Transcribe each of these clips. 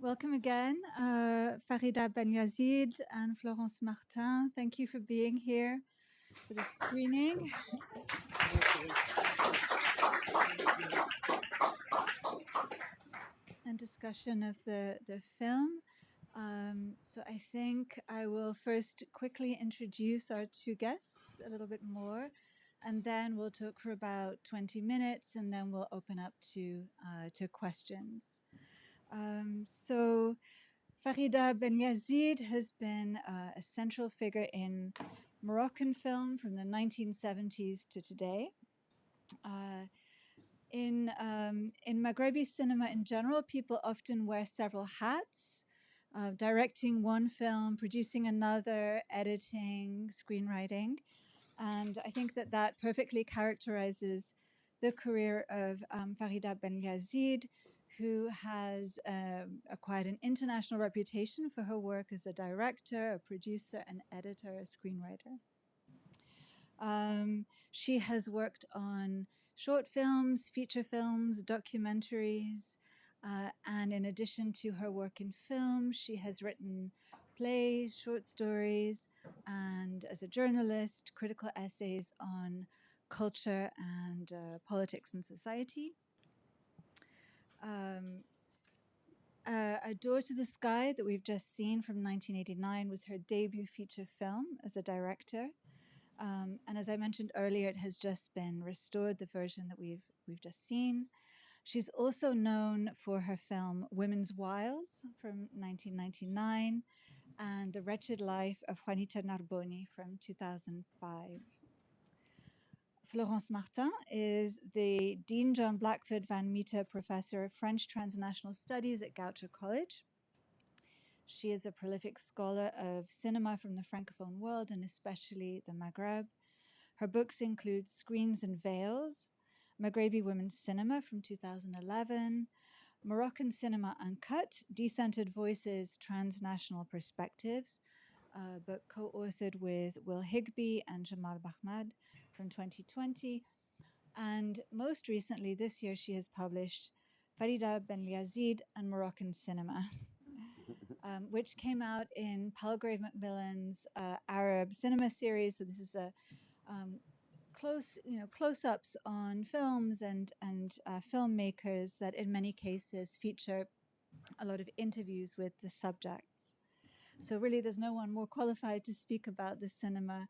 Welcome again, Farida Benlyazid and Florence Martin. Thank you for being here for this screening and discussion of the film. So I think I will first quickly introduce our two guests a little bit more, and then we'll talk for about 20 minutes, and then we'll open up to questions. So Farida Benlyazid has been a central figure in Moroccan film from the 1970s to today. In Maghrebi cinema in general, people often wear several hats, directing one film, producing another, editing, screenwriting. And I think that perfectly characterizes the career of Farida Benlyazid, who has acquired an international reputation for her work as a director, a producer, an editor, a screenwriter. She has worked on short films, feature films, documentaries, and in addition to her work in film, she has written plays, short stories, and as a journalist, critical essays on culture and politics and society. A Door to the Sky that we've just seen from 1989 was her debut feature film as a director. And as I mentioned earlier, it has just been restored, the version that we've just seen. She's also known for her film Women's Wiles from 1999 and The Wretched Life of Juanita Narboni from 2005. Florence Martin is the Dean John Blackford Van Meter Professor of French Transnational Studies at Goucher College. She is a prolific scholar of cinema from the Francophone world and especially the Maghreb. Her books include Screens and Veils, Maghrebi Women's Cinema from 2011, Moroccan Cinema Uncut, Decentered Voices, Transnational Perspectives, a book co-authored with Will Higby and Jamal Bahmad from 2020. And most recently, this year, she has published Farida Benlyazid and Moroccan Cinema, which came out in Palggrave MacMillan's Arab cinema series. So this is a close-ups on films and filmmakers that in many cases feature a lot of interviews with the subjects. So really there's no one more qualified to speak about the cinema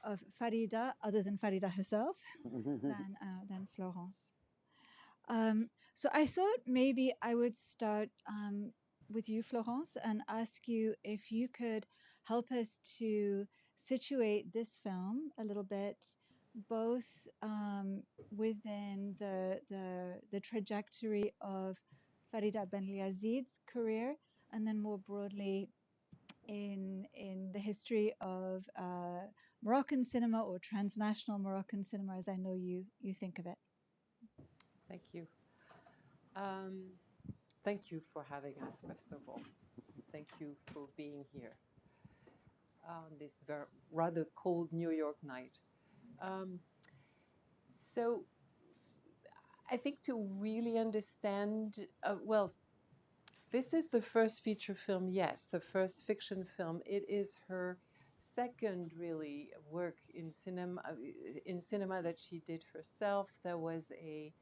of Farida, other than Farida herself, than Florence. So I thought maybe I would start with you, Florence, and ask you if you could help us to situate this film a little bit, both within the trajectory of Farida Benlyazid's career, and then more broadly in the history of Moroccan cinema or transnational Moroccan cinema, as I know you think of it. Thank you. Thank you for having us, first of all. Thank you for being here on this rather cold New York night. So I think to really understand, this is the first feature film, yes, the first fiction film. It is her second really work in cinema that she did herself. There was a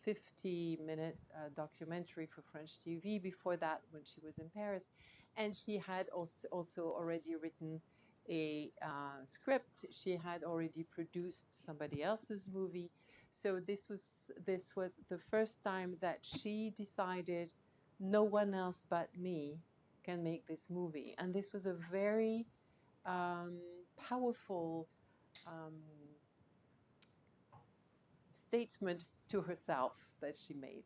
50-minute documentary for French TV before that when she was in Paris. And she had also already written a script. She had already produced somebody else's movie. So this was the first time that she decided no one else but me can make this movie. And this was a very powerful statement to herself that she made.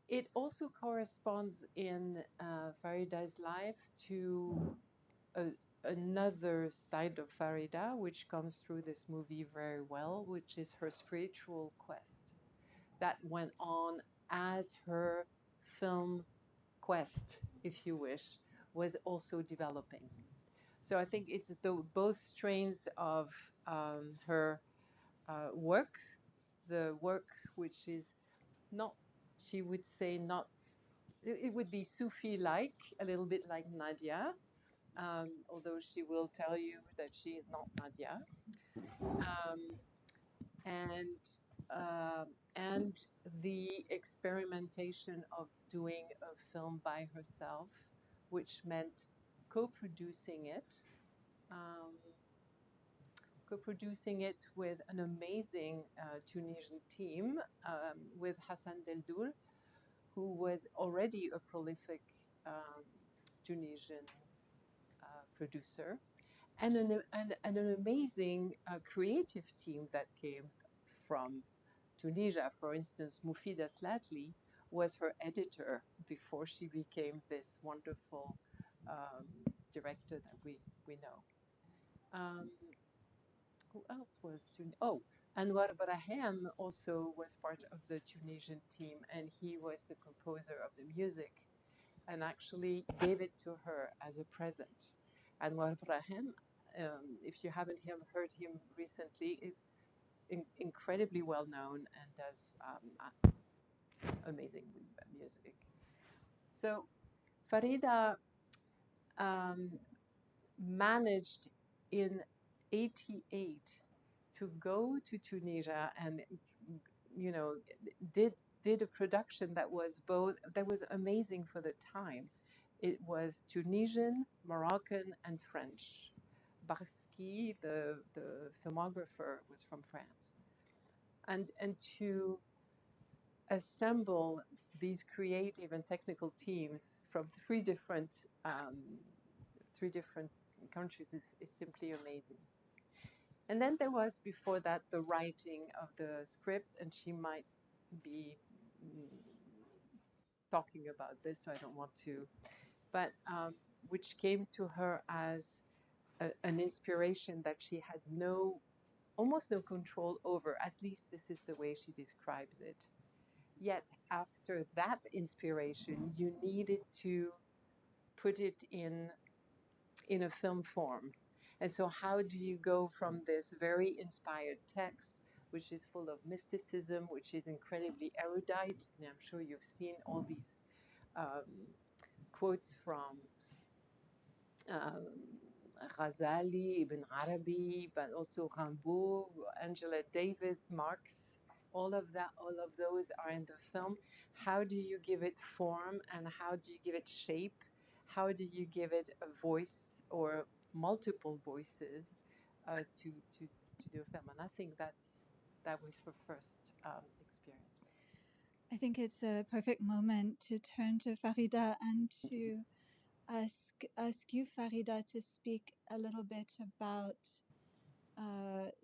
It also corresponds in Farida's life to another side of Farida, which comes through this movie very well, which is her spiritual quest that went on as her film quest, if you wish, was also developing. So I think it's both strains of her work, the work which is not she would say not, it would be Sufi-like, a little bit like Nadia, although she will tell you that she is not Nadia. Um, and and the experimentation of doing a film by herself, which meant co-producing it, um, co-producing it with an amazing Tunisian team, with Hassan Deldoul, who was already a prolific Tunisian producer, and an amazing creative team that came from Tunisia. For instance, Mufida Tlatli was her editor before she became this wonderful director that we know. Who else was Tunisian? Oh, Anwar Brahem also was part of the Tunisian team, and he was the composer of the music, and actually gave it to her as a present. Anwar Brahem, if you haven't heard him recently, is incredibly well known and does amazing music. So Farida managed in '88 to go to Tunisia and, you know, did a production that was amazing for the time. It was Tunisian, Moroccan, and French. Barski, the filmographer, was from France. And to assemble these creative and technical teams from three different countries is simply amazing. And then there was, before that, the writing of the script, and she might be talking about this, so I don't want to, but which came to her as an inspiration that she had almost no control over. At least this is the way she describes it. Yet after that inspiration, you needed to put it in a film form. And so how do you go from this very inspired text, which is full of mysticism, which is incredibly erudite, and I'm sure you've seen all these quotes from Ghazali, Ibn Arabi, but also Rimbaud, Angela Davis, Marx, all of those are in the film. How do you give it form, and how do you give it shape? How do you give it a voice or multiple voices to do a film? And I think that was her first experience. I think it's a perfect moment to turn to Farida and to ask you, Farida, to speak a little bit about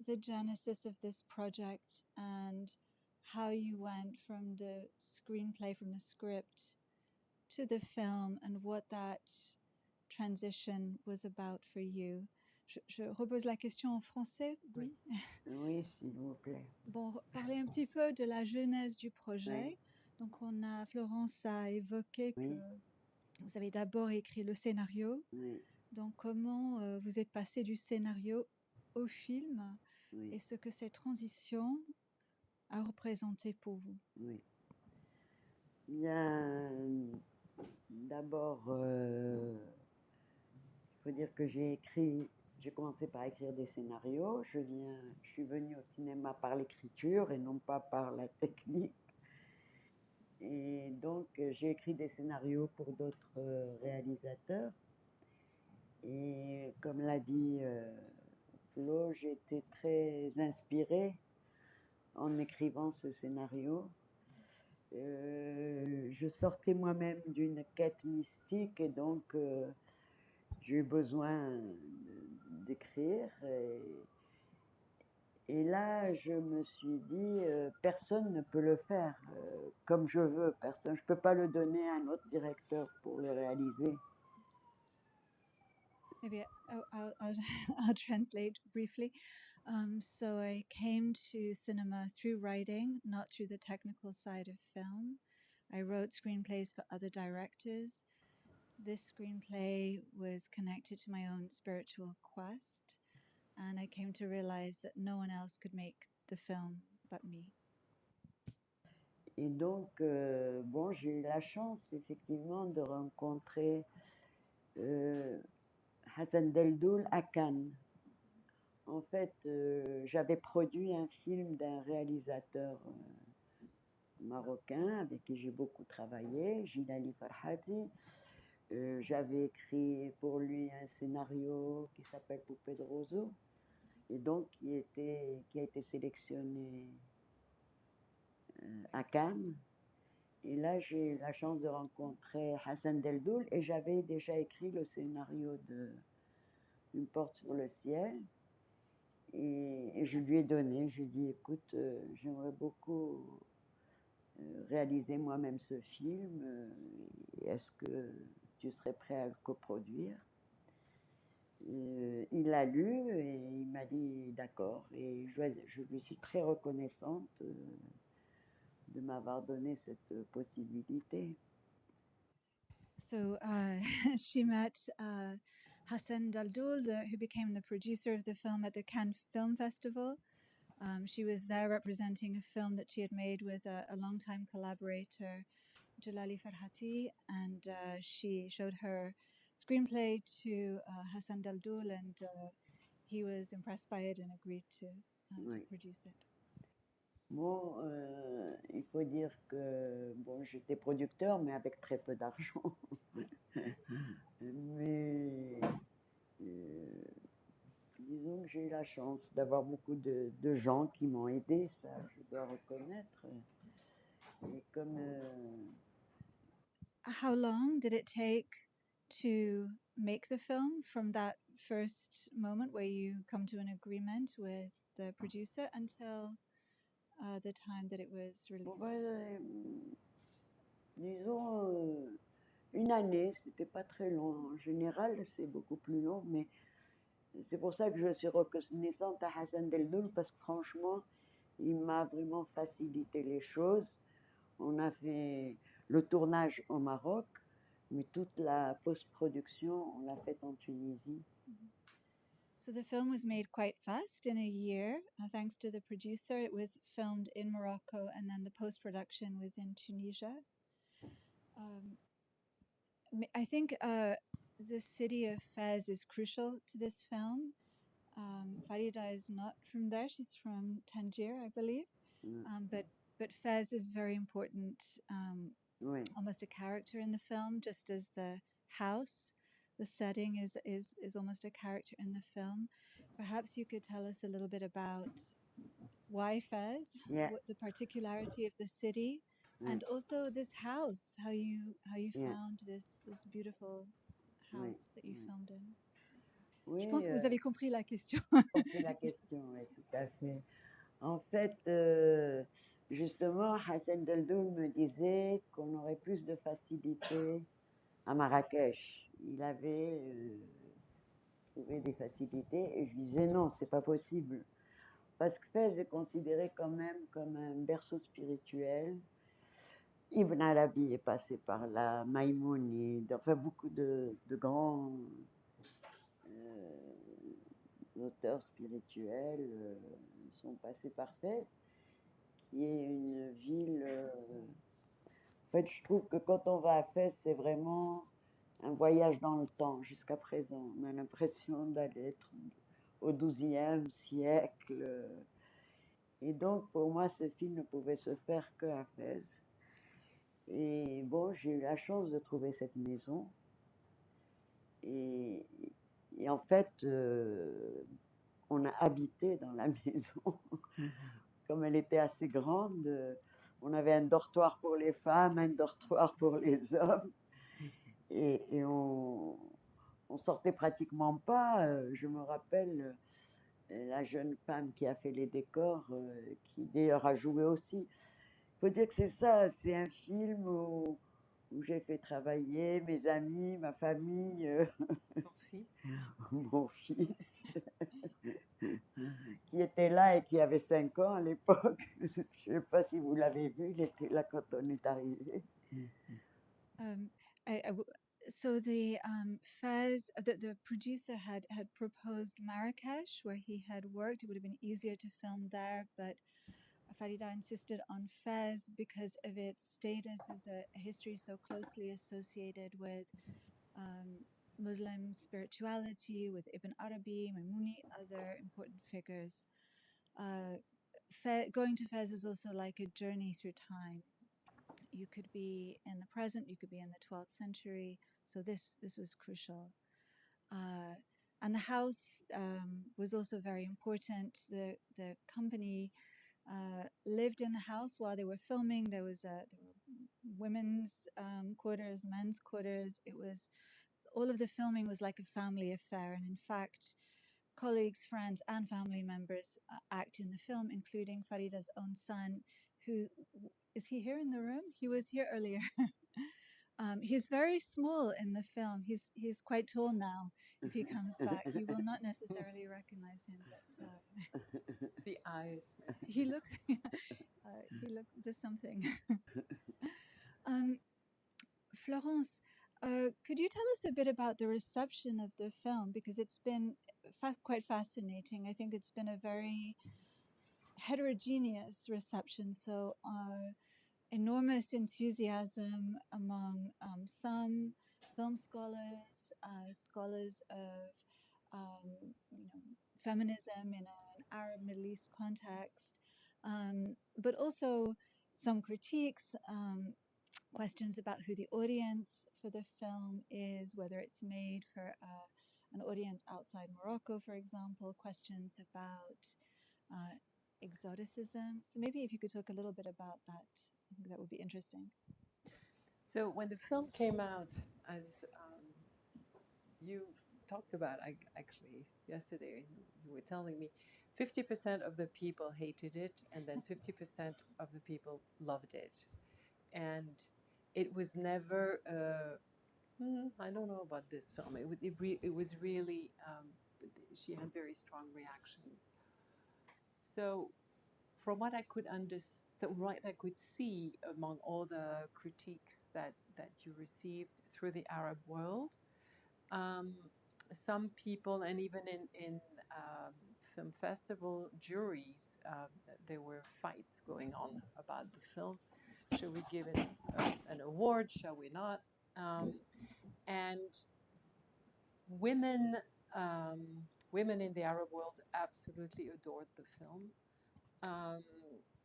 the genesis of this project and how you went from the screenplay, from the script to the film, and what that transition was about for you. Je repose la question en français, oui? Oui, s'il vous plaît. Bon, parler un petit peu de la genèse du projet. Oui. Donc, Florence a évoqué Oui. que vous avez d'abord écrit le scénario. Oui. Donc, comment vous êtes passé du scénario au film, Oui. et ce que cette transition a représenté pour vous? Oui. Bien, d'abord, il faut dire que j'ai commencé par écrire des scénarios. Je suis venue au cinéma par l'écriture et non pas par la technique. Et donc, j'ai écrit des scénarios pour d'autres réalisateurs. Et comme l'a dit Flo, j'étais très inspirée en écrivant ce scénario. Je sortais moi-même d'une quête mystique et donc j'ai eu besoin d'écrire. Et là, je me suis dit, personne ne peut le faire comme je veux. Je ne peux pas le donner à un autre directeur pour le réaliser. Maybe I'll translate briefly. So I came to cinema through writing, not through the technical side of film. I wrote screenplays for other directors. This screenplay was connected to my own spiritual quest, and I came to realize that no one else could make the film but me. Et donc, bon, j'ai eu la chance effectivement de rencontrer Hassan Deldoul à Cannes. En fait, j'avais produit un film d'un réalisateur marocain avec qui j'ai beaucoup travaillé, Gilali Farhadi. J'avais écrit pour lui un scénario qui s'appelle Poupée de roseau, et donc qui a été sélectionné à Cannes. Et là, j'ai eu la chance de rencontrer Hassan Deldoul, et j'avais déjà écrit le scénario de Une porte sur le ciel. Et je lui ai donné, je lui ai dit, écoute, j'aimerais beaucoup réaliser moi-même ce film. Est-ce que tu serais prêt à le coproduire? Il l'a lu et il m'a dit d'accord. Et je lui suis très reconnaissante de m'avoir donné cette possibilité. So she met Hassan Daldoul, who became the producer of the film at the Cannes Film Festival. She was there representing a film that she had made with a longtime collaborator, Jalali Farhati, and she showed her screenplay to Hassan Daldoul, and he was impressed by it and agreed to Oui. produce it. Bon, il faut dire que bon, j'étais producteur, mais avec très peu d'argent. Mais disons que j'ai eu la chance d'avoir beaucoup de gens qui m'ont aidé, ça je dois reconnaître. Et comme How long did it take to make the film from that first moment where you come to an agreement with the producer until the time that it was bon, released? disons une année, c'était pas très long. En général, c'est beaucoup plus long, mais c'est pour ça que je suis reconnaissante à Hassan Deldoul, parce que franchement, il m'a vraiment facilité les choses. On a fait le tournage au Maroc, mais toute la post-production, on l'a faite en Tunisie. So the film was made quite fast in a year, thanks to the producer. It was filmed in Morocco, and then the post-production was in Tunisia. I think the city of Fez is crucial to this film. Farida is not from there; she's from Tangier, I believe. But Fez is very important, Oui. almost a character in the film, just as the house, the setting is almost a character in the film. Perhaps you could tell us a little bit about why Fez, Yeah. what the particularity of the city, and also this house, how you Yeah. found this beautiful house that you filmed in. Oui, Je pense que vous avez compris la question. compris la question, oui, tout à fait. En fait, justement, Hassan Deldoul me disait qu'on aurait plus de facilité à Marrakech. Il avait trouvé des facilités, et je disais non, c'est pas possible. Parce que Fès est considéré quand même comme un berceau spirituel. Ibn Arabi est passé par là, Maïmonide, enfin beaucoup de grands auteurs spirituels sont passés par Fès, qui est une ville. En fait, je trouve que quand on va à Fès, c'est vraiment un voyage dans le temps jusqu'à présent. On a l'impression d'aller être au XIIe siècle. Et donc, pour moi, ce film ne pouvait se faire qu'à Fès. Et bon, j'ai eu la chance de trouver cette maison. Et en fait, on a habité dans la maison. Comme elle était assez grande, on avait un dortoir pour les femmes, un dortoir pour les hommes. Et on sortait pratiquement pas. Je me rappelle la jeune femme qui a fait les décors, qui d'ailleurs a joué aussi. Il faut dire que c'est ça, c'est un film où j'ai fait travailler mes amis, ma famille, Ton fils. mon fils, qui était là et qui avait 5 ans à l'époque. Je ne sais pas si vous l'avez vu, il était là quand on est arrivé. So the Fez, the producer had proposed Marrakesh, where he had worked. It would have been easier to film there, but Farida insisted on Fez because of its status as a history so closely associated with Muslim spirituality, with Ibn Arabi, Maimuni, other important figures. Going to Fez is also like a journey through time. You could be in the present, you could be in the 12th century. So this was crucial. And the house was also very important. The company lived in the house while they were filming. There were women's quarters, men's quarters. It was all of the filming was like a family affair, and in fact, colleagues, friends, and family members act in the film, including Farida's own son, who is he here in the room? He was here earlier. He's very small in the film. He's quite tall now. If he comes back, you will not necessarily recognize him, but The eyes. he looks there's something. Florence, could you tell us a bit about the reception of the film, because it's been quite fascinating. I think it's been a very heterogeneous reception. So enormous enthusiasm among some film scholars, scholars of feminism in an Arab Middle East context, but also some critiques, questions about who the audience for the film is, whether it's made for an audience outside Morocco, for example, questions about exoticism. So maybe if you could talk a little bit about that, I think that would be interesting. So when the film came out, as you talked about actually yesterday, you were telling me 50% of the people hated it, and then 50% of the people loved it. And it was never, I don't know about this film. It was really, she had very strong reactions. So from what I could understand, what I could see among all the critiques that you received through the Arab world, some people, and even in film festival juries, there were fights going on about the film. Should we give it an award? Shall we not? And women, women in the Arab world absolutely adored the film.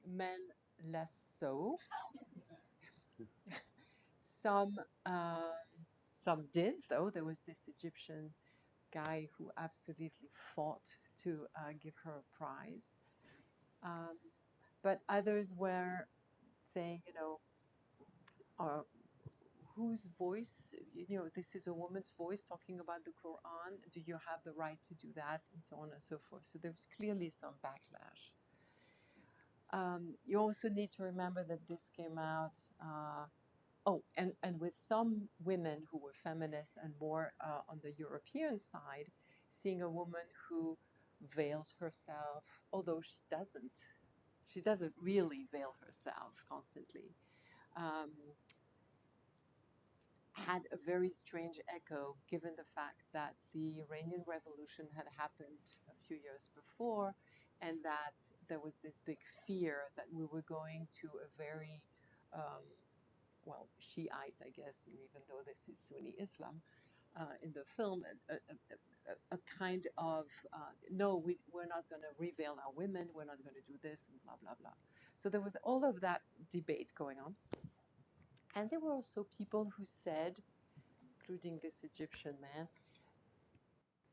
Men less so. Some some did, though. There was this Egyptian guy who absolutely fought to give her a prize. But others were saying, whose voice, this is a woman's voice talking about the Quran. Do you have the right to do that? And so on and so forth. So there was clearly some backlash. You also need to remember that this came out. And with some women who were feminist and more on the European side, seeing a woman who veils herself, although she doesn't really veil herself constantly, had a very strange echo given the fact that the Iranian Revolution had happened a few years before, and that there was this big fear that we were going to a very Shiite, I guess, even though this is Sunni Islam in the film, a kind of no, we're not going to reveal our women, we're not going to do this, and blah, blah, blah. So there was all of that debate going on. And there were also people who said, including this Egyptian man,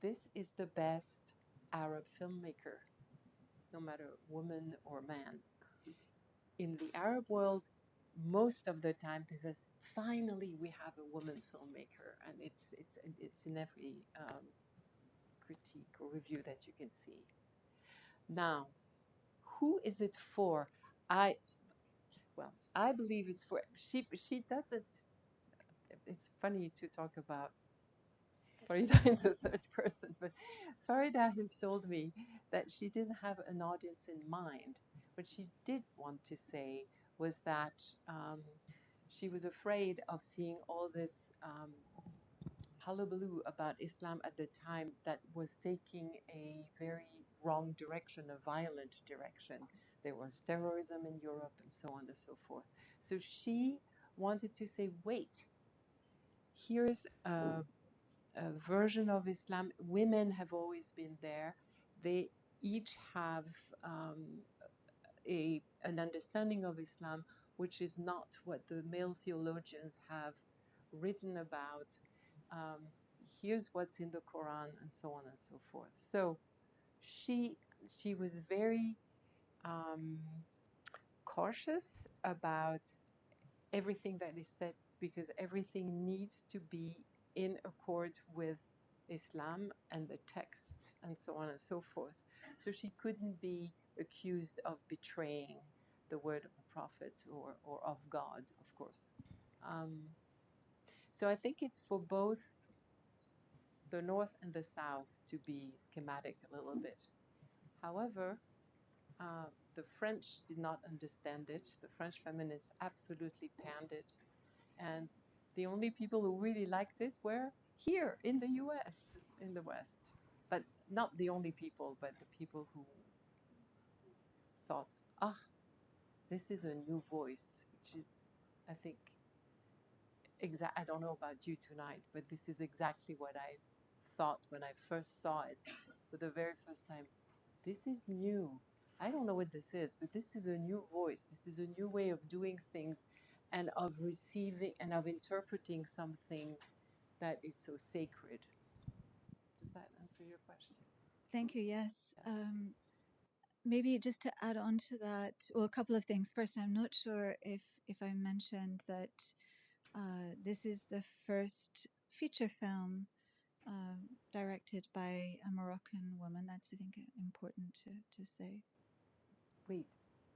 this is the best Arab filmmaker, no matter woman or man. In the Arab world, most of the time, this is finally we have a woman filmmaker, and it's in every critique or review that you can see. Now, who is it for? I believe it's for she doesn't. It's funny to talk about Farida in the third person, but Farida has told me that she didn't have an audience in mind. What she did want to say was that she was afraid of seeing all this hullabaloo about Islam at the time that was taking a very wrong direction, a violent direction. there was terrorism in Europe, and so on and so forth. So she wanted to say, wait, here's a version of Islam. Women have always been there. They each have an understanding of Islam which is not what the male theologians have written about. Um, Here's what's in the Quran, and so on and so forth. So she was very cautious about everything that is said, because everything needs to be in accord with Islam and the texts and so on and so forth. So she couldn't be accused of betraying the word of the Prophet or of God, of course. So I think it's for both the North and the South to be schematic a little bit. However, the French did not understand it. The French feminists absolutely panned it. And the only people who really liked it were here in the US, in the West. But not the only people, but the people who thought, ah, this is a new voice, which is, I think, I don't know about you tonight, but this is exactly what I thought when I first saw it for the very first time. This is new. I don't know what this is, but this is a new voice. This is a new way of doing things and of receiving and of interpreting something that is so sacred. Does that answer your question? Thank you. Yes. Maybe just to add on to that, well, a couple of things. First, I'm not sure if I mentioned that this is the first feature film directed by a Moroccan woman. That's, I think, important to say. Wait,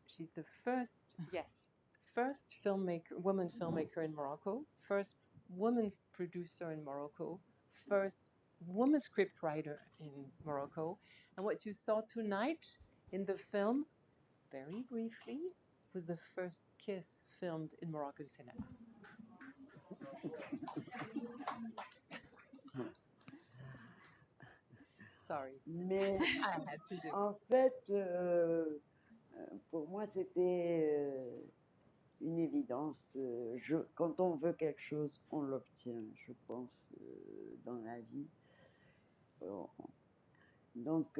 she's the first, yes, first woman filmmaker in Morocco, first woman producer in Morocco, first woman scriptwriter in Morocco. And what you saw tonight in the film, very briefly, was the first kiss filmed in Moroccan cinema. Sorry, Mais I had to do. en fait, pour moi, c'était une évidence. Quand on veut quelque chose, on l'obtient, je pense, dans la vie. Donc,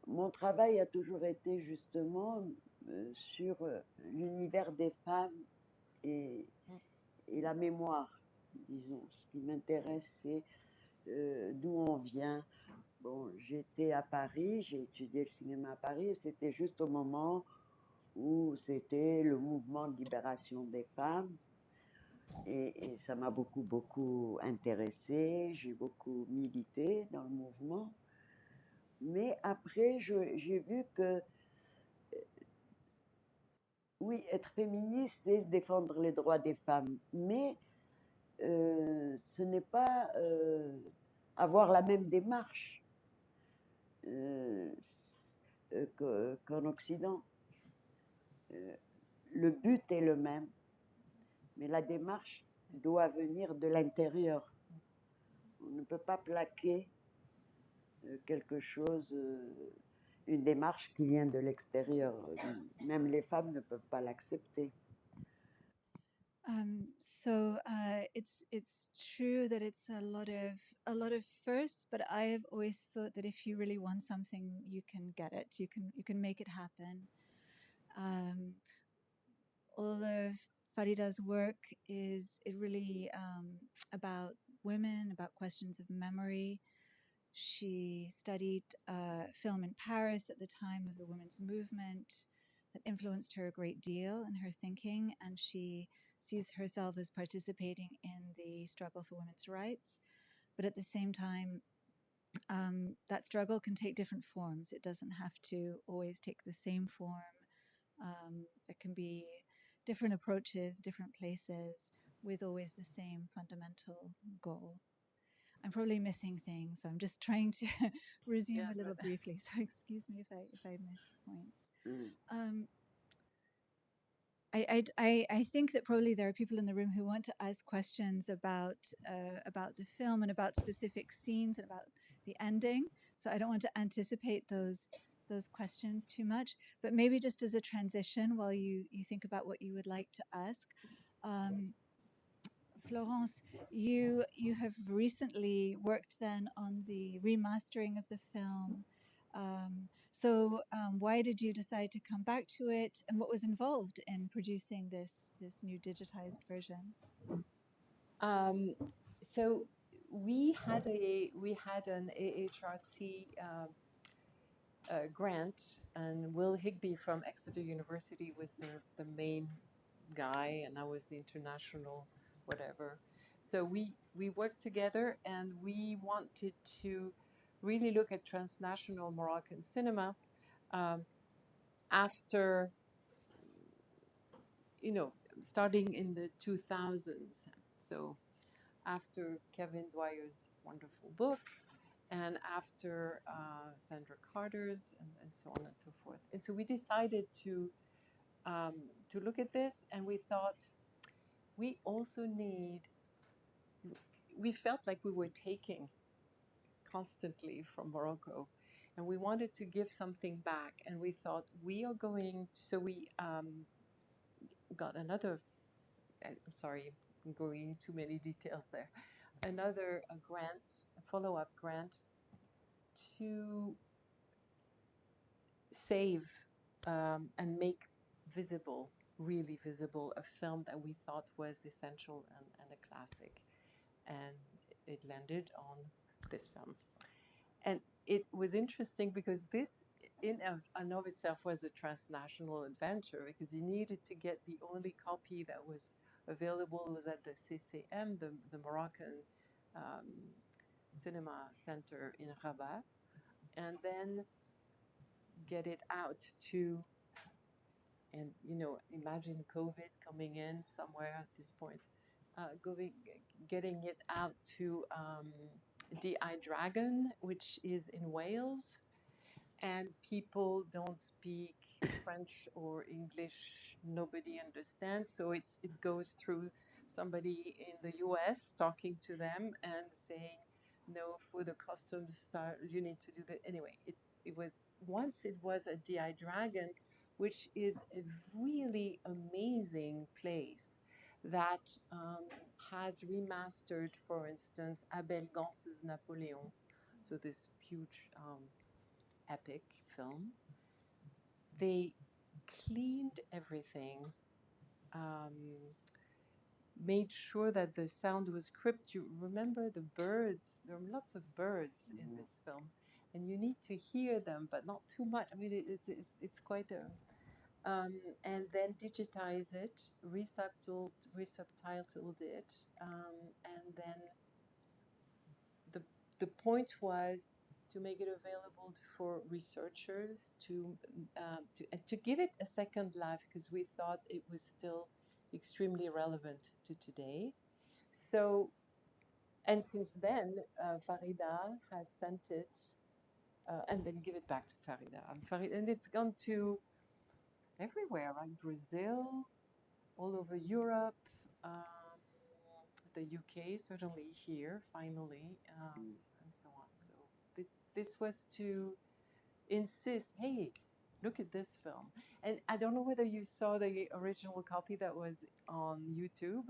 mon travail a toujours été justement sur l'univers des femmes et la mémoire, disons. Ce qui m'intéresse, c'est d'où on vient. Bon, j'étais à Paris, j'ai étudié le cinéma à Paris, et c'était juste au moment où c'était le mouvement de libération des femmes. Et ça m'a beaucoup intéressée, j'ai beaucoup milité dans le mouvement. Mais après, j'ai vu que, oui, être féministe, c'est défendre les droits des femmes, mais ce n'est pas avoir la même démarche qu'en Occident. Le but est le même, mais la démarche doit venir de l'intérieur. On ne peut pas plaquer quelque chose, une démarche qui vient de l'extérieur. Même les femmes ne peuvent pas l'accepter. So it's true that it's a lot of firsts, but I've always thought that if you really want something, you can get it. You can make it happen. All of Farida's work is really about women, about questions of memory. She studied film in Paris at the time of the women's movement that influenced her a great deal in her thinking, and she sees herself as participating in the struggle for women's rights. But at the same time, that struggle can take different forms. It doesn't have to always take the same form. There can be different approaches, different places, with always the same fundamental goal. I'm probably missing things, so I'm just trying to resume a little briefly. So excuse me if I miss points. I think that probably there are people in the room who want to ask questions about the film and about specific scenes and about the ending. So I don't want to anticipate those those questions too much. But maybe just as a transition, while you think about what you would like to ask, Florence, you have recently worked then on the remastering of the film. Why did you decide to come back to it, and what was involved in producing this new digitized version? So we had an AHRC grant, and Will Higby from Exeter University was the main guy, and I was the international whatever. So we worked together, and we wanted to really look at transnational Moroccan cinema um, after, starting in the 2000s. So after Kevin Dwyer's wonderful book, and after Sandra Carter's, and so on and so forth. And so we decided to look at this, and we thought we also we felt like we were taking constantly from Morocco, and we wanted to give something back. And we thought we are going, so we got another, I'm sorry, I'm going into too many details there, another grant, a follow-up grant to save and make visible, really visible, a film that we thought was essential and a classic. And it landed on this film. And it was interesting because this, in and of itself, was a transnational adventure, because you needed to get the only copy that was available was at the CCM, the Moroccan Cinema Center in Rabat, and then get it out to, and imagine COVID coming in somewhere at this point, getting it out to DI Dragon, which is in Wales, and people don't speak French or English. Nobody understands, so it goes through somebody in the US talking to them and saying, no, for the customs you need to do that. Anyway, it was, once it was a DI Dragon, which is a really amazing place that has remastered, for instance, Abel Gance's Napoleon, so this huge epic film. They cleaned everything, made sure that the sound was crisp. You remember the birds? There are lots of birds in this film, and you need to hear them, but not too much. I mean, it's quite a. And then digitize it, resubtitled it, and then the point was to make it available for researchers to give it a second life, because we thought it was still extremely relevant to today. So, and since then, Farida has sent it and then give it back to Farida. And it's gone to everywhere, right? Brazil, all over Europe, the UK, certainly here, finally, and so on. So this was to insist, hey, look at this film. And I don't know whether you saw the original copy that was on YouTube,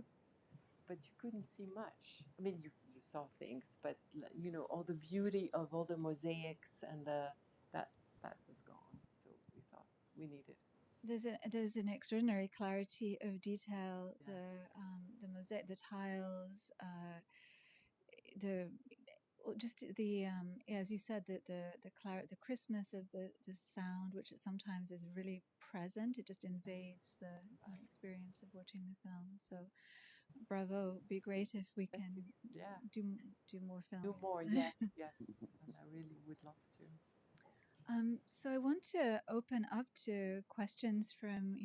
but you couldn't see much. I mean, you saw things, but all the beauty of all the mosaics and that was gone. So we thought we needed. There's an extraordinary clarity of detail. The mosaic, the tiles, as you said, the crispness of the sound, which sometimes is really present. It just invades the experience of watching the film. So, bravo! Be great if we can do more films. Do more, yes, and I really would love to. So I want to open up to questions from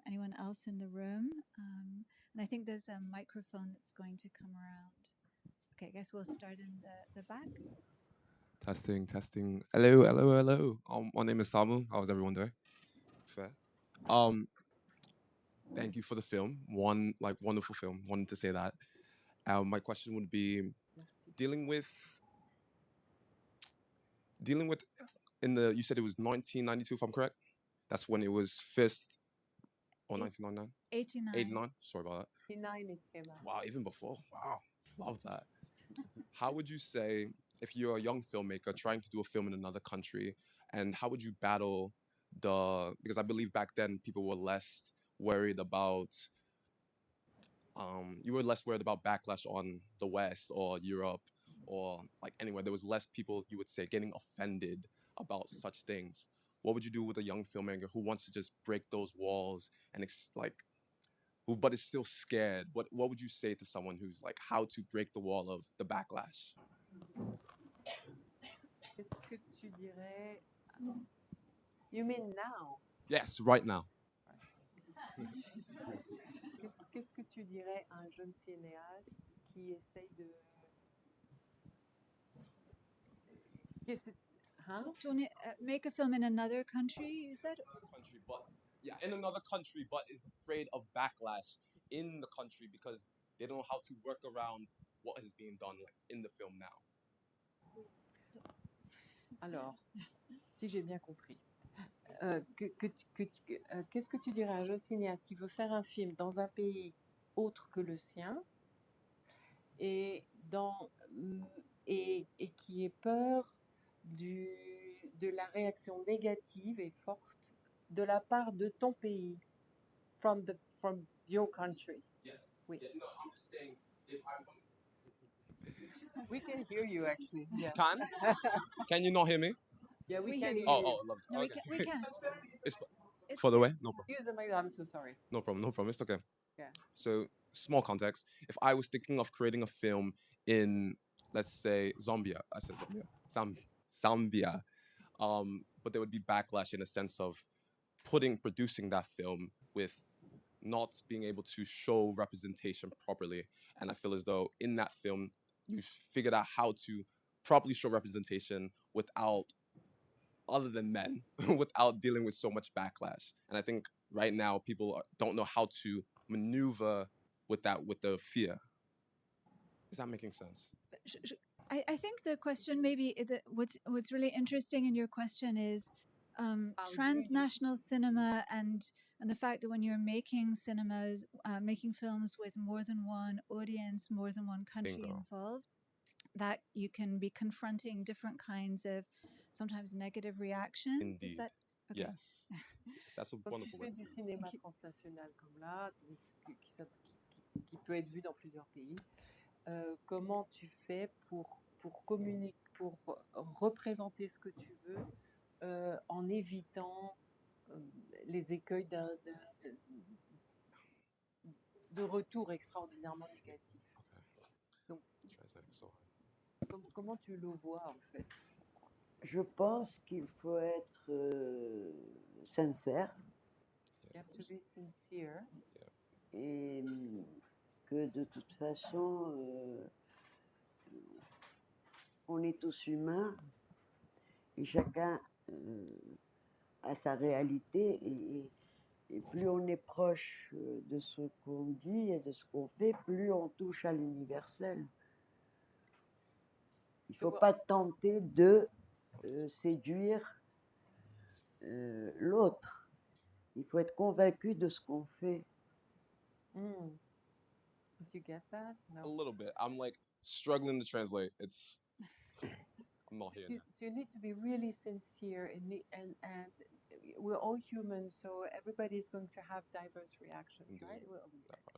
anyone else in the room, and I think there's a microphone that's going to come around. Okay, I guess we'll start in the back. Testing. Hello. My name is Samu. How's everyone doing? Fair. Thank you for the film. Wonderful film. Wanted to say that. My question would be dealing with you said it was 1992, if I'm correct. That's when it was first, or 1999, 89. 89. Sorry about that. 89 it came out. Wow, even before. Wow, love that. How would you say, if you're a young filmmaker trying to do a film in another country, and how would you battle because I believe back then people were less worried about backlash on the West or Europe or like anywhere. There was less people, you would say, getting offended about such things. What would you do with a young filmmaker who wants to just break those walls and but is still scared? What would you say to someone who's like, how to break the wall of the backlash? Qu'est-ce que tu dirais? You mean now? Yes, right now. Qu'est-ce que tu dirais à un jeune cinéaste qui essaye de... Hein? Make a film in another country, you said? In another country, but is afraid of backlash in the country because they don't know how to work around what is being done like in the film now. Alors, si j'ai bien compris, qu'est-ce que tu dirais à un jeune cinéaste qui veut faire un film dans un pays autre que le sien et qui ait peur de la réaction négative et forte de la part de ton pays, from your country? Yes. Oui. Yeah, no, I'm just saying if I'm... We can hear you actually. Yeah. Can you not hear me? Yeah, we We can hear hear you. you. Love it. No, Okay. we can. It's It's for the good. way? No problem. Use the mic. I'm so sorry. No problem. It's okay. Yeah. So, small context. If I was thinking of creating a film in, let's say, Zambia, I said Zambia, Zambia, but there would be backlash in a sense of producing that film with not being able to show representation properly. And I feel as though in that film, you figured out how to properly show representation without, other than men, without dealing with so much backlash. And I think right now people don't know how to maneuver with the fear. Is that making sense? I think the question maybe what's really interesting in your question is transnational cinema and the fact that when you're making cinemas, making films with more than one audience, more than one country Bingo. involved, that you can be confronting different kinds of sometimes negative reactions. Indeed. Is that okay? Yes. That's a Quand tu wonderful fais way to du say it. cinéma transnational comme là, qui peut être vu dans plusieurs pays, comment tu fais pour communiquer, pour représenter ce que tu veux en évitant les écueils de retour extraordinairement négatifs. Donc, comment tu le vois en fait? Je pense qu'il faut être sincère. You have to be sincere. Et que de toute façon, on est tous humains et chacun a sa réalité et plus on est proche de ce qu'on dit et de ce qu'on fait, plus on touche à l'universel. Il ne faut pas tenter de séduire l'autre. Il faut être convaincu de ce qu'on fait. Did you get that? No. A little bit. I'm like struggling to translate. I'm not here. So you need to be really sincere and we're all human, so everybody's going to have diverse reactions, Indeed. right? Well,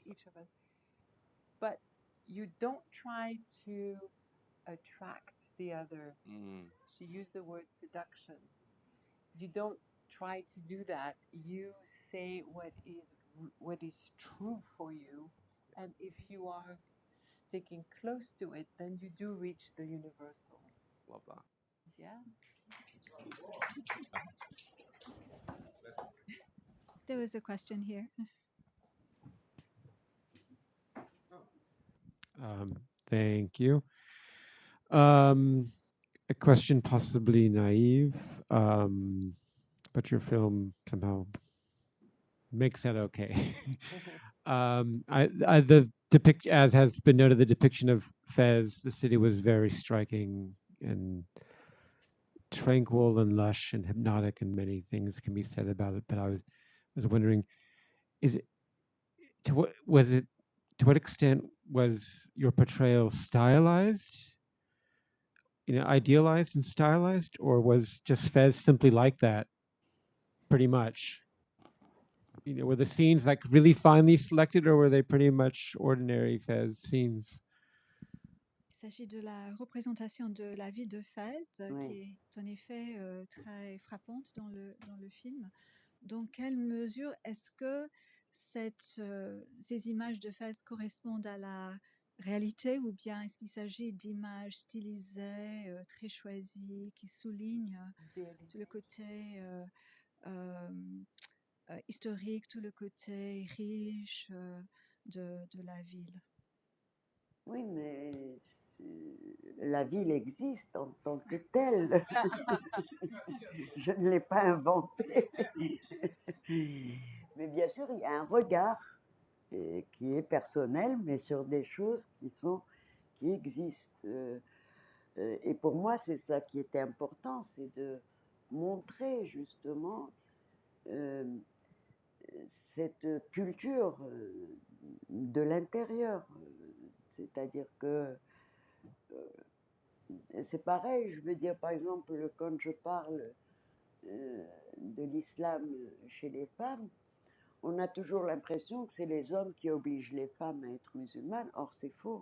each of us. But you don't try to attract the other. She used the word seduction. You don't try to do that. You say what is true for you, and if you are sticking close to it, then you do reach the universal. Love that. Yeah. There was a question here. Thank you. A question possibly naive, but your film somehow makes that okay. The as has been noted, the depiction of Fez, the city, was very striking and tranquil and lush and hypnotic, and many things can be said about it. But I was wondering, is it to what extent was your portrayal stylized, idealized and stylized, or was just Fez simply like that, pretty much? Were the scenes like really finely selected, or were they pretty much ordinary Fez scenes? Il s'agit de la représentation de la ville de Fès, Oui. qui est en effet très frappante dans le film. Dans quelle mesure est-ce que ces images de Fès correspondent à la réalité, ou bien est-ce qu'il s'agit d'images stylisées, très choisies, qui soulignent tout le côté euh, historique, tout le côté riche de la ville? Oui, mais la ville existe en tant que telle. Je ne l'ai pas inventée. Mais bien sûr, il y a un regard qui est personnel, mais sur des choses qui existent. Et pour moi, c'est ça qui était important, c'est de montrer justement cette culture de l'intérieur. C'est-à-dire que c'est pareil, je veux dire, par exemple, quand je parle de l'islam chez les femmes, on a toujours l'impression que c'est les hommes qui obligent les femmes à être musulmanes. Or, c'est faux.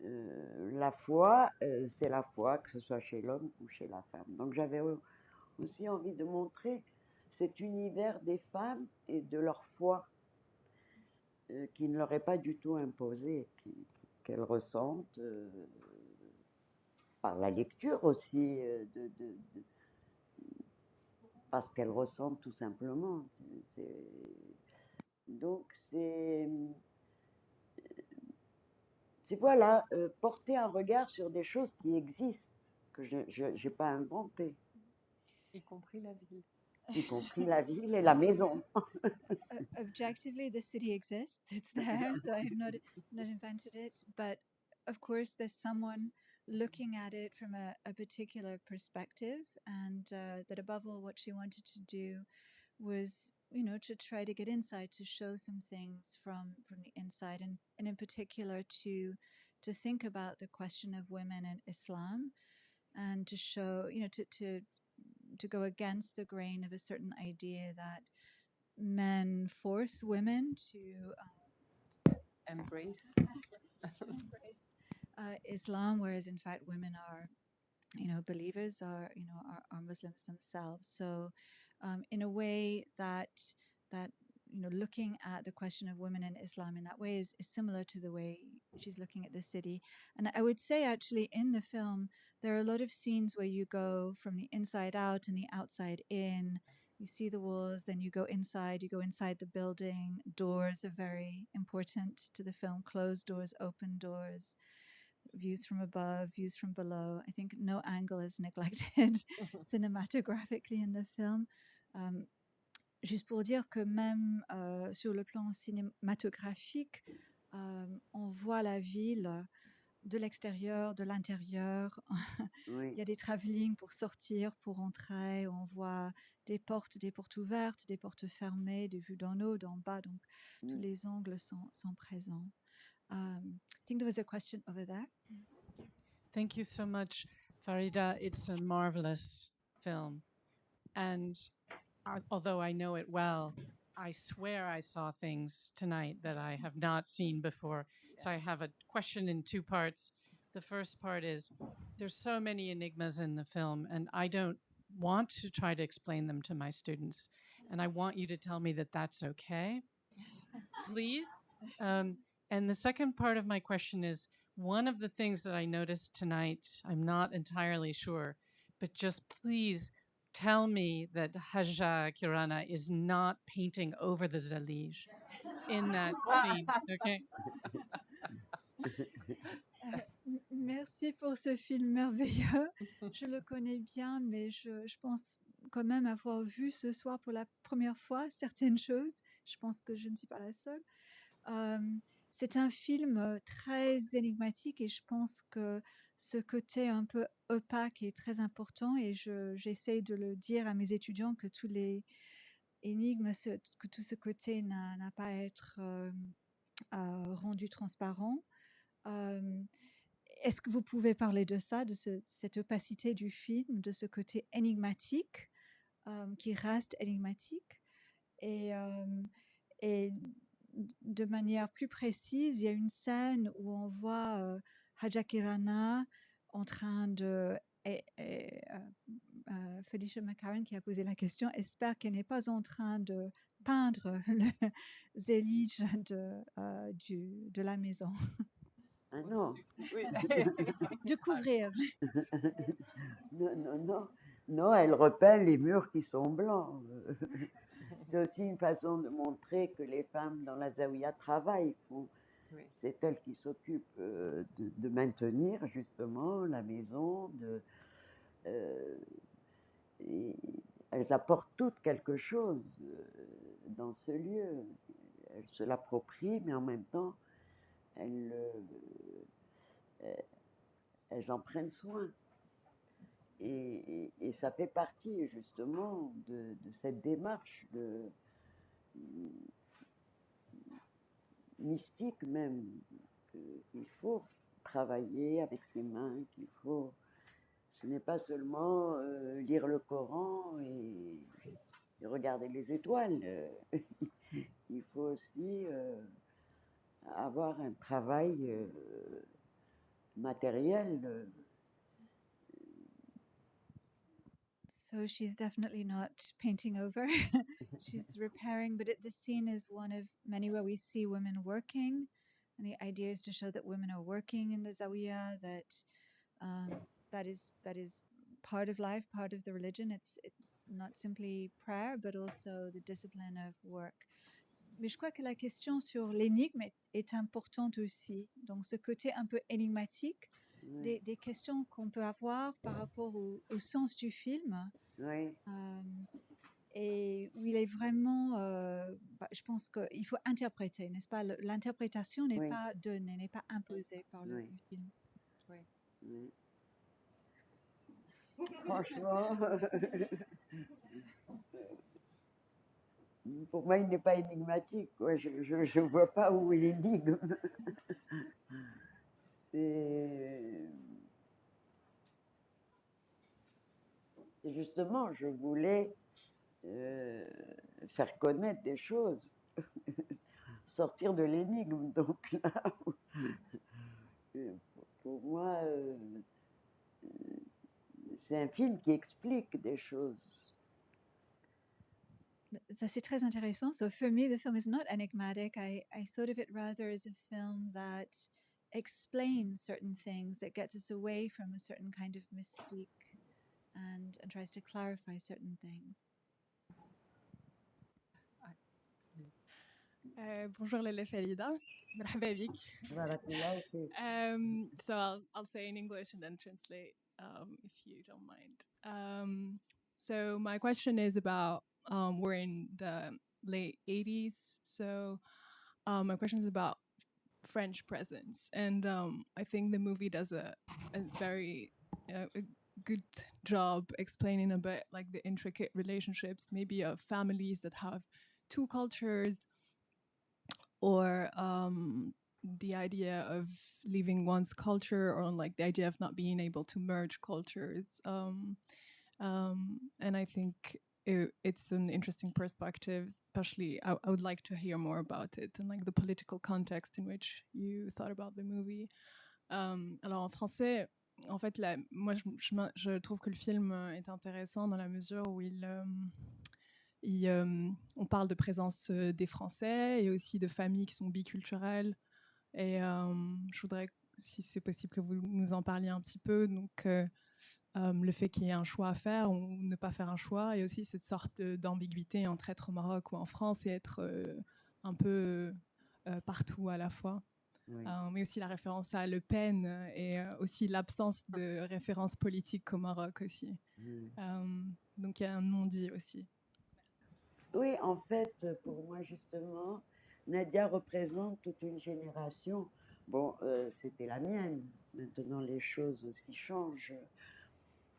La foi, c'est la foi, que ce soit chez l'homme ou chez la femme. Donc, j'avais aussi envie de montrer cet univers des femmes et de leur foi qui ne leur est pas du tout imposé, qu'elles ressentent par la lecture aussi, parce qu'elles ressentent tout simplement. Donc c'est voilà, porter un regard sur des choses qui existent, que je n'ai pas inventées. Y compris la ville. Y compris la ville et la maison. Objectively, the city exists. It's there, so I have not invented it. But of course, there's someone looking at it from a particular perspective, and that above all, what she wanted to do was, to try to get insight, to show some things from the inside, and in particular to think about the question of women in Islam, and to show, to go against the grain of a certain idea that men force women to Embrace. Islam, whereas in fact women are, believers, are Muslims themselves. So, in a way that looking at the question of women in Islam in that way is similar to the way she's looking at the city. And I would say actually in the film there are a lot of scenes where you go from the inside out and the outside in. You see the walls, then you go inside the building. Doors are very important to the film. Closed doors, open doors, views from above, views from below. I think no angle is neglected cinématographiquement in the film. Juste pour dire que même sur le plan cinématographique, on voit la ville de l'extérieur, de l'intérieur. Oui. Il y a des travelling pour sortir, pour entrer. On voit des portes ouvertes, des portes fermées, des vues d'en haut, d'en bas. Donc, tous les angles sont présents. I think there was a question over there. Thank you so much, Farida. It's a marvelous film. And although I know it well, I swear I saw things tonight that I have not seen before. Yes. So I have a question in two parts. The first part is, there's so many enigmas in the film, and I don't want to try to explain them to my students. And I want you to tell me that that's okay, please. And the second part of my question is, one of the things that I noticed tonight, I'm not entirely sure, but just please tell me that Hajja Kirana is not painting over the Zalij in that scene, okay? Merci pour ce film merveilleux. Je le connais bien, mais je pense quand même avoir vu ce soir pour la première fois certaines choses. Je pense que je ne suis pas la seule. C'est un film très énigmatique et je pense que ce côté un peu opaque est très important et j'essaie de le dire à mes étudiants que tous les énigmes, que tout ce côté n'a pas à être rendu transparent. Est-ce que vous pouvez parler de ça, de cette opacité du film, de ce côté énigmatique qui reste énigmatique et de manière plus précise, il y a une scène où on voit Hadja Kirana en train de... Felicia McCarran qui a posé la question, espère qu'elle n'est pas en train de peindre le zélige de la maison. Ah non. Oui. De couvrir. Non, elle repeint les murs qui sont blancs. C'est aussi une façon de montrer que les femmes dans la zaouiya travaillent. Oui. C'est elles qui s'occupent de maintenir justement la maison. Et elles apportent toutes quelque chose dans ce lieu. Elles se l'approprient, mais en même temps, elles en prennent soin. Et ça fait partie justement de cette démarche mystique même, qu'il faut travailler avec ses mains, ce n'est pas seulement lire le Coran et regarder les étoiles. Il faut aussi avoir un travail matériel. So she's definitely not painting over. She's repairing, but the scene is one of many where we see women working. And the idea is to show that women are working in the zawiya, that is part of life, part of the religion. It's not simply prayer, but also the discipline of work. Mais je crois que la question sur l'énigme est importante aussi. Donc ce côté un peu énigmatique, Oui. des questions qu'on peut avoir par rapport au sens du film. Oui. Et où il est vraiment, je pense qu'il faut interpréter, n'est-ce pas? L'interprétation n'est pas donnée, n'est pas imposée par le film. Oui. Oui. Franchement, pour moi, il n'est pas énigmatique. Quoi. Je ne vois pas où est l'énigme. Justement, je voulais faire connaître des choses, sortir de l'énigme. Donc là, pour moi, c'est un film qui explique des choses. Ça, c'est très intéressant. So for me, the film is not enigmatic. I thought of it rather as a film that explains certain things, that gets us away from a certain kind of mystique and tries to clarify certain things. Bonjour Lele Farida. مرحبا بك. So I'll say in English and then translate if you don't mind. So my question is about we're in the late 80s. So my question is about French presence, and I think the movie does a very a good job explaining a bit like the intricate relationships, maybe of families that have two cultures, or the idea of leaving one's culture, or like the idea of not being able to merge cultures. And I think it's an interesting perspective, especially I would like to hear more about it and like the political context in which you thought about the movie. Alors en français, en fait, moi je trouve que le film est intéressant dans la mesure où on parle de présence des Français et aussi de familles qui sont biculturelles. Et je voudrais, si c'est possible, que vous nous en parliez un petit peu. Donc, le fait qu'il y ait un choix à faire ou ne pas faire un choix, et aussi cette sorte d'ambiguïté entre être au Maroc ou en France et être un peu partout à la fois. Oui. Mais aussi la référence à Le Pen et aussi l'absence de référence politique au Maroc aussi. Donc, il y a un non-dit aussi. Oui, en fait, pour moi, justement, Nadia représente toute une génération Bon, c'était la mienne. Maintenant, les choses aussi changent.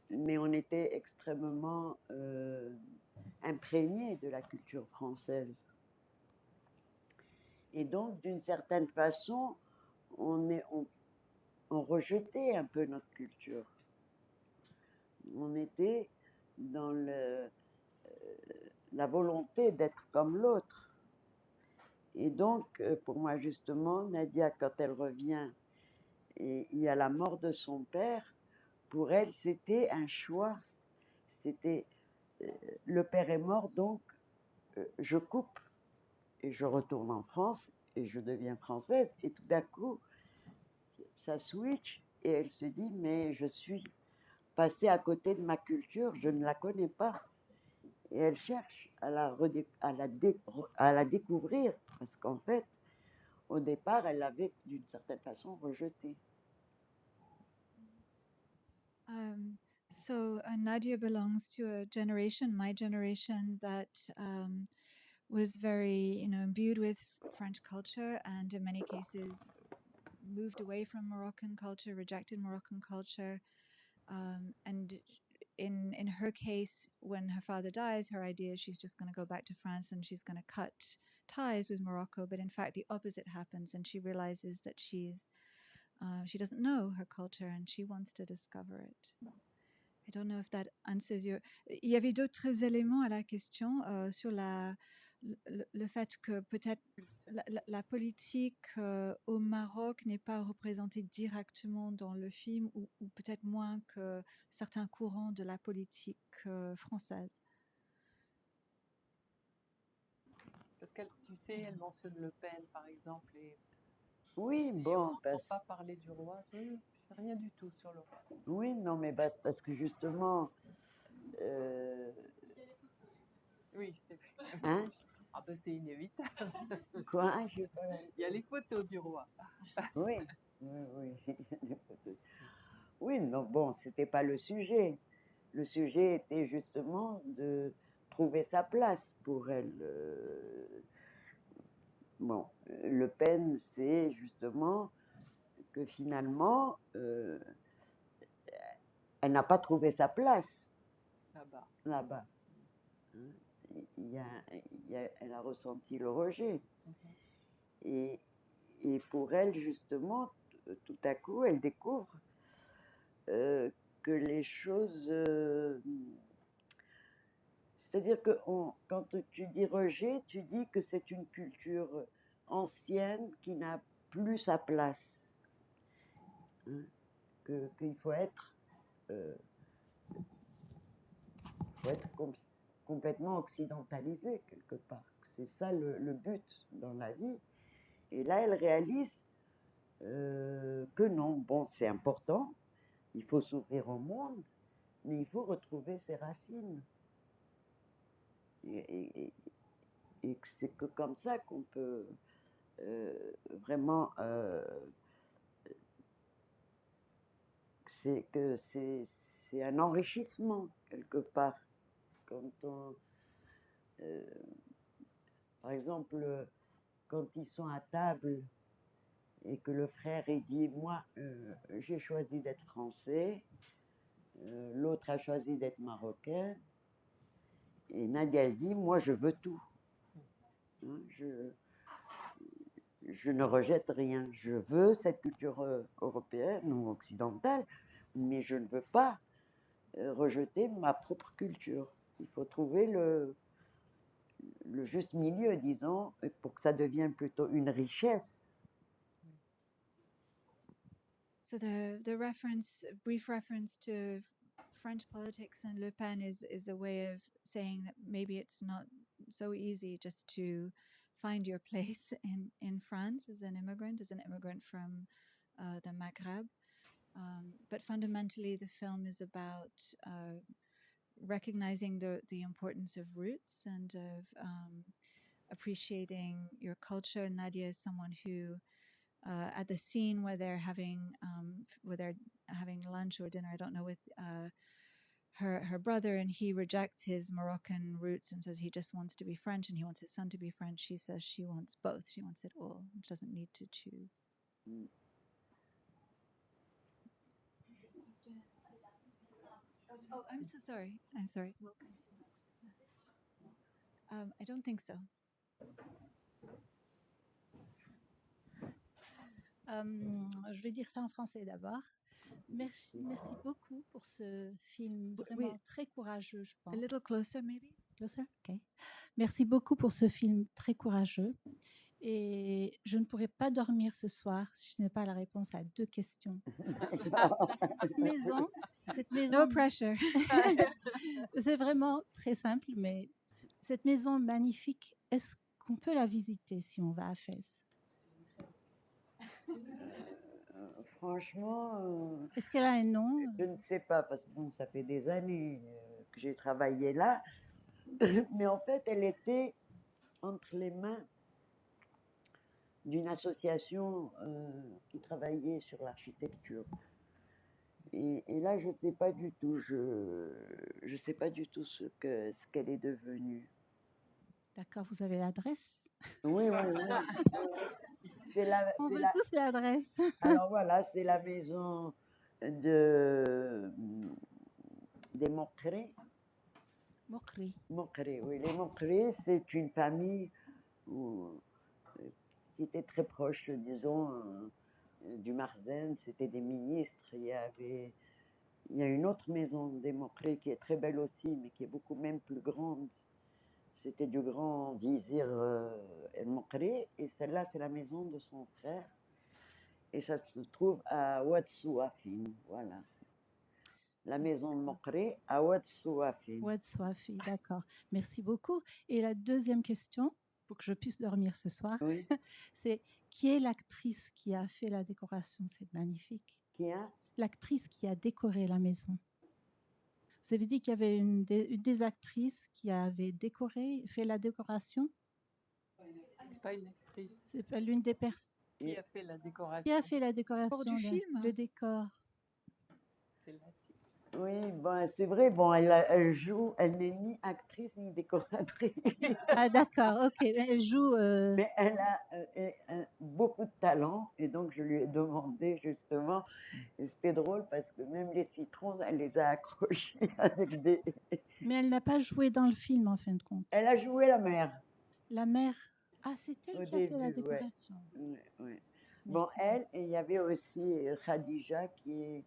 Mais on était extrêmement imprégnés de la culture française. Et donc, d'une certaine façon, on rejetait un peu notre culture. On était dans la volonté d'être comme l'autre. Et donc, pour moi, justement, Nadia, quand elle revient et il y a la mort de son père, pour elle, c'était un choix. C'était le père est mort, donc je coupe et je retourne en France et je deviens française. Et tout d'un coup, ça switch et elle se dit, mais je suis passée à côté de ma culture, je ne la connais pas. Et elle cherche à la découvrir, parce qu'en fait, au départ, elle l'avait d'une certaine façon rejetée. So Nadia belongs to a generation, my generation, that was very, imbued with French culture, and in many cases moved away from Moroccan culture, rejected Moroccan culture, and in her case, when her father dies, her idea is she's just going to go back to France and she's going to cut ties with Morocco. But in fact, the opposite happens, and she realizes that she doesn't know her culture and she wants to discover it. I don't know if that answers your. Il y avait d'autres éléments à la question sur le fait que peut-être la politique au Maroc n'est pas représentée directement dans le film, ou peut-être moins que certains courants de la politique française. Parce qu'elle, tu sais, elle mentionne Le Pen, par exemple, et Oui, on bon, n'entend pas parler du roi. Je ne sais rien du tout sur le roi. oui, non, mais parce que justement, Oui, c'est vrai. hein, Ah ben c'est inévitable. quoi, je sais pas. Il y a les photos du roi. Oui, oui, oui. Oui, non, bon, c'était pas le sujet. Le sujet était justement de trouver sa place pour elle. Bon, Le Pen, c'est justement que finalement, elle n'a pas trouvé sa place Là-bas. là-bas. Elle a ressenti le rejet. Et pour elle, justement, tout à coup, elle découvre que les choses... c'est-à-dire que quand tu dis rejet, tu dis que c'est une culture ancienne qui n'a plus sa place. Hein, qu'il faut être complètement occidentalisé quelque part. C'est ça le but dans la vie. Et là, elle réalise que non, bon, c'est important, il faut s'ouvrir au monde, mais il faut retrouver ses racines. Et c'est que comme ça qu'on peut vraiment... c'est un enrichissement quelque part. Quand par exemple, quand ils sont à table et que le frère dit, moi, j'ai choisi d'être français, l'autre a choisi d'être marocain, et Nadia, elle dit, moi, je veux tout. Hein, je ne rejette rien. Je veux cette culture européenne ou occidentale, mais je ne veux pas rejeter ma propre culture. Il faut trouver le juste milieu, disons, pour que ça devienne plutôt une richesse. So the brief reference to French politics and Le Pen is a way of saying that maybe it's not so easy just to find your place in France as an immigrant from the Maghreb. But fundamentally, the film is about recognizing the importance of roots and of appreciating your culture. Nadia is someone who, at the scene where they're having lunch or dinner, I don't know, with her brother, and he rejects his Moroccan roots and says he just wants to be French and he wants his son to be French. She says she wants both. She wants it all. She doesn't need to choose. Oh, I'm so sorry. I'm sorry. We'll continue next. I don't think so. Je vais dire ça en français d'abord. Merci beaucoup pour ce film vraiment très courageux, je pense. A little closer, maybe? Closer? OK. Merci beaucoup pour ce film très courageux. Et je ne pourrais pas dormir ce soir si je n'ai pas la réponse à 2 questions. Cette maison... No pressure. C'est vraiment très simple, mais cette maison magnifique, est-ce qu'on peut la visiter si on va à Fès? Franchement, est-ce qu'elle a un nom? Je ne sais pas, parce que bon, ça fait des années que j'ai travaillé là. Mais en fait, elle était entre les mains d'une association qui travaillait sur l'architecture. Et là, je ne sais pas du tout. Je sais pas du tout ce qu'elle est devenue. D'accord, vous avez l'adresse? Oui, oui, oui. On veut tous l'adresse. Alors voilà, c'est la maison des Maghrebi. Maghrebi, oui. Les Maghrebi, c'est une famille qui était très proche, disons, du Marzen. C'était des ministres. Il y a une autre maison des Maghrebi qui est très belle aussi, mais qui est beaucoup même plus grande. C'était du grand vizir El Maghrebi, et celle-là, c'est la maison de son frère. Et ça se trouve à Oued Souafin, voilà. La maison de Maghrebi à Oued Souafin. Oued Souafin, d'accord. Merci beaucoup. Et la deuxième question, pour que je puisse dormir ce soir, oui. C'est qui est l'actrice qui a fait la décoration? C'est magnifique. Qui a? L'actrice qui a décoré la maison. Vous avez dit qu'il y avait une des actrices qui avait fait la décoration? C'est pas une actrice. C'est pas l'une des personnes. Qui a fait la décoration? Qui a fait la décoration? Pour du film? Le décor. C'est la Oui, bon, c'est vrai, bon, elle joue, elle n'est ni actrice ni décoratrice. Ah d'accord, ok, elle joue... Mais elle a beaucoup de talent, et donc je lui ai demandé justement, et c'était drôle parce que même les citrons, elle les a accrochés avec des... Mais elle n'a pas joué dans le film en fin de compte. Elle a joué la mère. La mère? Ah, c'est elle qui a fait la décoration. Ouais, ouais. Bon, elle, et il y avait aussi Khadija qui est...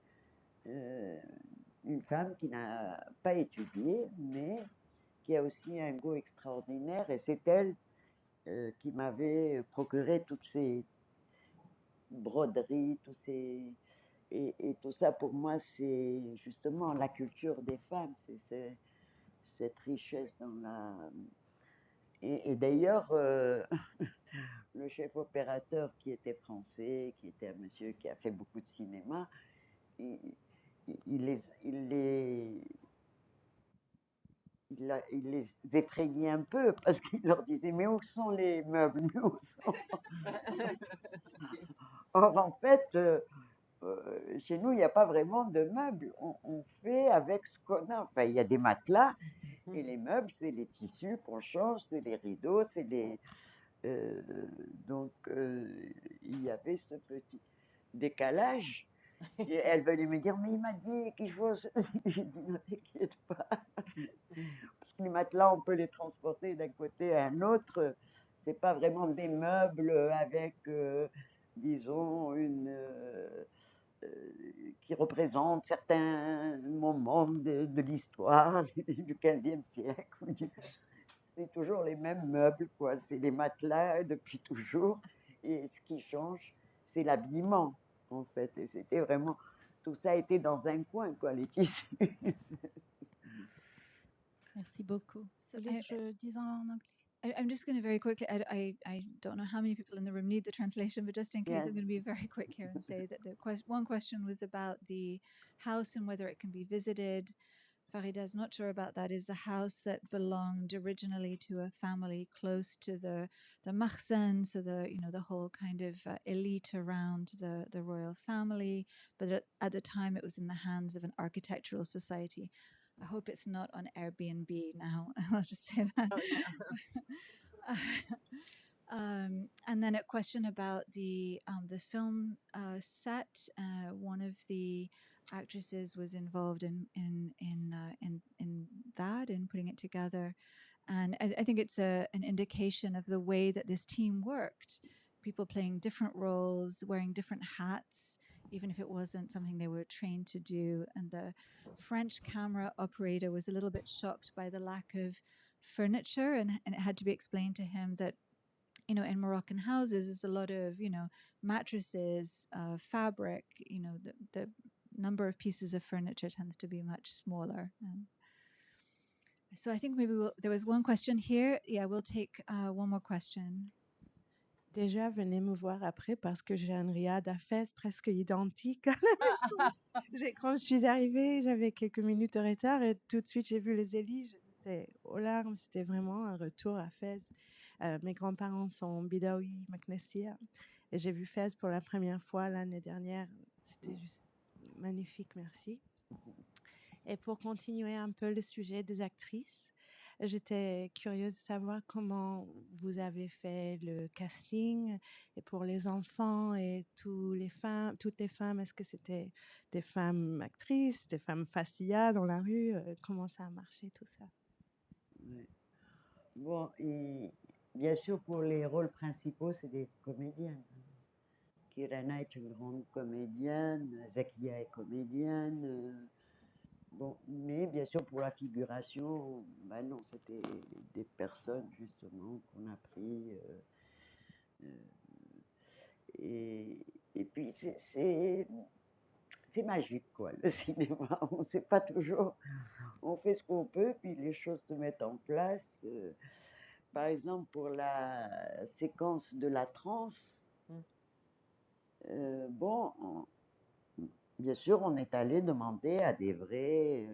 une femme qui n'a pas étudié, mais qui a aussi un goût extraordinaire, et c'est elle qui m'avait procuré toutes ces broderies, et tout ça. Pour moi, c'est justement la culture des femmes, c'est cette richesse dans la... Et d'ailleurs, le chef opérateur qui était français, qui était un monsieur qui a fait beaucoup de cinéma, il les effrayait un peu parce qu'il leur disait « Mais où sont les meubles? Mais où sont... » Or, en fait, chez nous, il n'y a pas vraiment de meubles. On fait avec ce qu'on a. Enfin, il y a des matelas, et les meubles, c'est les tissus qu'on change, c'est les rideaux, c'est les... donc, il y avait ce petit décalage. Et elle venait me dire, mais il m'a dit qu'il faut ceci. J'ai dit, ne t'inquiète pas. Parce que les matelas, on peut les transporter d'un côté à un autre. C'est pas vraiment des meubles avec, disons, qui représentent certains moments de l'histoire du XVe siècle. C'est toujours les mêmes meubles, quoi. C'est les matelas depuis toujours. Et ce qui change, c'est l'habillement, en fait. Et c'était vraiment... Tout ça était dans un coin, quoi, les tissus. Merci beaucoup. Je dis en anglais. I'm just going to very quickly, I don't know how many people in the room need the translation, but just in case, I'm going to be very quick here and say that one question was about the house and whether it can be visited. Farida is not sure about that. Is a house that belonged originally to a family close to the Maghrebi, so the whole kind of elite around the royal family. But at the time, it was in the hands of an architectural society. I hope it's not on Airbnb now. I'll just say that. And then a question about the film set. One of the actresses was involved in that, in putting it together, and I think it's an indication of the way that this team worked. People playing different roles, wearing different hats, even if it wasn't something they were trained to do. And the French camera operator was a little bit shocked by the lack of furniture, and it had to be explained to him that, you know, in Moroccan houses, there's a lot of, you know, mattresses, fabric, you know, the number of pieces of furniture tends to be much smaller. So I think maybe there was one question here. Yeah, we'll take one more question. Déjà, venez me voir après parce que j'ai un riad à fesses presque identique à la maison. Quand je suis arrivée, j'avais quelques minutes de retard et tout de suite, j'ai vu les éliges. J'étais aux larmes. C'était vraiment un retour à Fès. Mes grands-parents sont Bidaoui, Maknessia. Et j'ai vu Fès pour la première fois l'année dernière. C'était juste magnifique, merci. Et pour continuer un peu le sujet des actrices, j'étais curieuse de savoir comment vous avez fait le casting et pour les enfants et toutes les femmes, est-ce que c'était des femmes actrices, des femmes facias dans la rue, comment ça a marché tout ça? Ouais. Bon, et bien sûr, pour les rôles principaux, c'est des comédiennes. Kirana est une grande comédienne, Zakia est comédienne. Bon, mais bien sûr, pour la figuration, bah non, c'était des personnes justement qu'on a pris. Et puis, c'est magique, quoi, le cinéma. On ne sait pas toujours, on fait ce qu'on peut, puis les choses se mettent en place. Par exemple, pour la séquence de la transe, bon, bien sûr, on est allé demander à des vraies